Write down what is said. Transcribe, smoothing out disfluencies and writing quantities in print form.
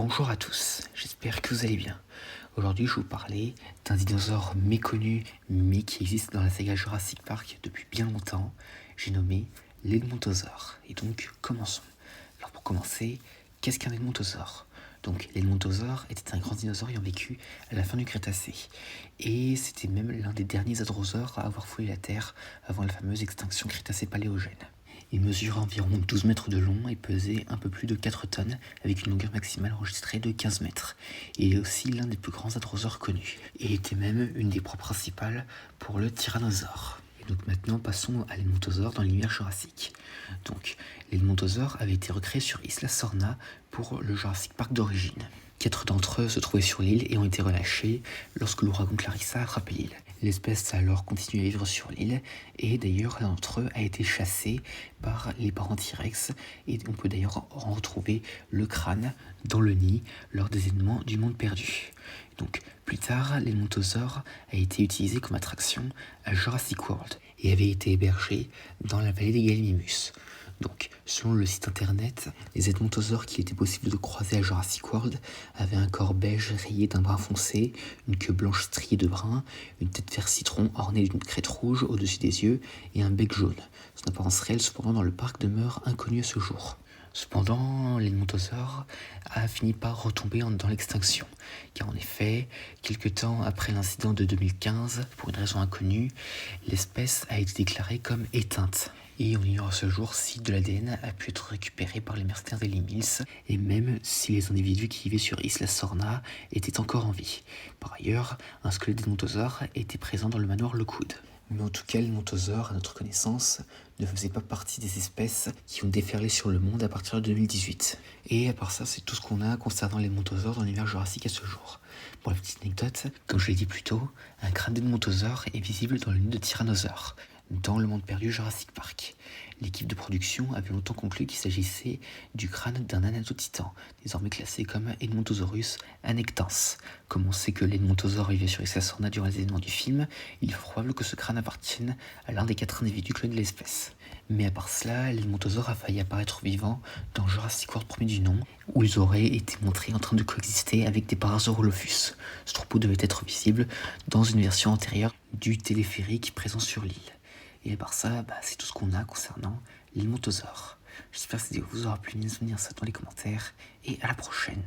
Bonjour à tous, j'espère que vous allez bien. Aujourd'hui, je vais vous parler d'un dinosaure méconnu, mais qui existe dans la saga Jurassic Park depuis bien longtemps. J'ai nommé l'Edmontosaure. Et donc, commençons. Alors pour commencer, qu'est-ce qu'un Edmontosaure? Donc, l'Edmontosaure était un grand dinosaure ayant vécu à la fin du Crétacé. Et c'était même l'un des derniers hadrosaures à avoir foulé la Terre avant la fameuse extinction Crétacé-Paléogène. Il mesurait environ 12 mètres de long et pesait un peu plus de 4 tonnes, avec une longueur maximale enregistrée de 15 mètres. Il est aussi l'un des plus grands hadrosaures connus, et était même une des proies principales pour le tyrannosaure. Et donc maintenant, passons à l'Edmontosaure dans l'univers jurassique. Donc, l'Edmontosaure avait été recréé sur Isla Sorna pour le Jurassic Park d'origine. 4 d'entre eux se trouvaient sur l'île et ont été relâchés lorsque l'ouragan Clarissa a frappé l'île. L'espèce a alors continué à vivre sur l'île et d'ailleurs l'un d'entre eux a été chassé par les parents T-Rex et on peut d'ailleurs en retrouver le crâne dans le nid lors des événements du monde perdu. Donc plus tard, l'Edmontosaure a été utilisé comme attraction à Jurassic World et avait été hébergé dans la vallée des Gallimimus. Donc, selon le site internet, les Edmontosaures qu'il était possible de croiser à Jurassic World avaient un corps beige rayé d'un brun foncé, une queue blanche striée de brun, une tête vert citron ornée d'une crête rouge au-dessus des yeux et un bec jaune. Son apparence réelle, cependant, dans le parc demeure inconnue à ce jour. Cependant, l'Edmontosaure a fini par retomber dans l'extinction, car en effet, quelque temps après l'incident de 2015, pour une raison inconnue, l'espèce a été déclarée comme éteinte. Et on ignore à ce jour si de l'ADN a pu être récupéré par les mercenaires des Limils, et même si les individus qui vivaient sur Isla Sorna étaient encore en vie. Par ailleurs, un squelette d'Edmontosaure était présent dans le manoir Lockwood. Mais en tout cas, l'Edmontosaure, à notre connaissance, ne faisait pas partie des espèces qui ont déferlé sur le monde à partir de 2018. Et à part ça, c'est tout ce qu'on a concernant l'Edmontosaure dans l'univers jurassique à ce jour. Pour la petite anecdote, comme je l'ai dit plus tôt, un crâne d'Edmontosaure est visible dans le nid de Tyrannosaure, dans le monde perdu Jurassic Park. L'équipe de production avait longtemps conclu qu'il s'agissait du crâne d'un anatotitan, désormais classé comme Edmontosaurus annectens. Comme on sait que l'Edmontosaure vivait sur Isla Sorna durant les événements du film, il est probable que ce crâne appartienne à l'un des 4 individus clés de l'espèce. Mais à part cela, l'Edmontosaure a failli apparaître vivant dans Jurassic World premier du nom, où ils auraient été montrés en train de coexister avec des Parasaurolophus. Ce troupeau devait être visible dans une version antérieure du téléphérique présent sur l'île. Et à part ça, c'est tout ce qu'on a concernant l'Edmontosaure. J'espère que cette vidéo vous aura plu, n'hésitez pas à me dire ça dans les commentaires, et à la prochaine.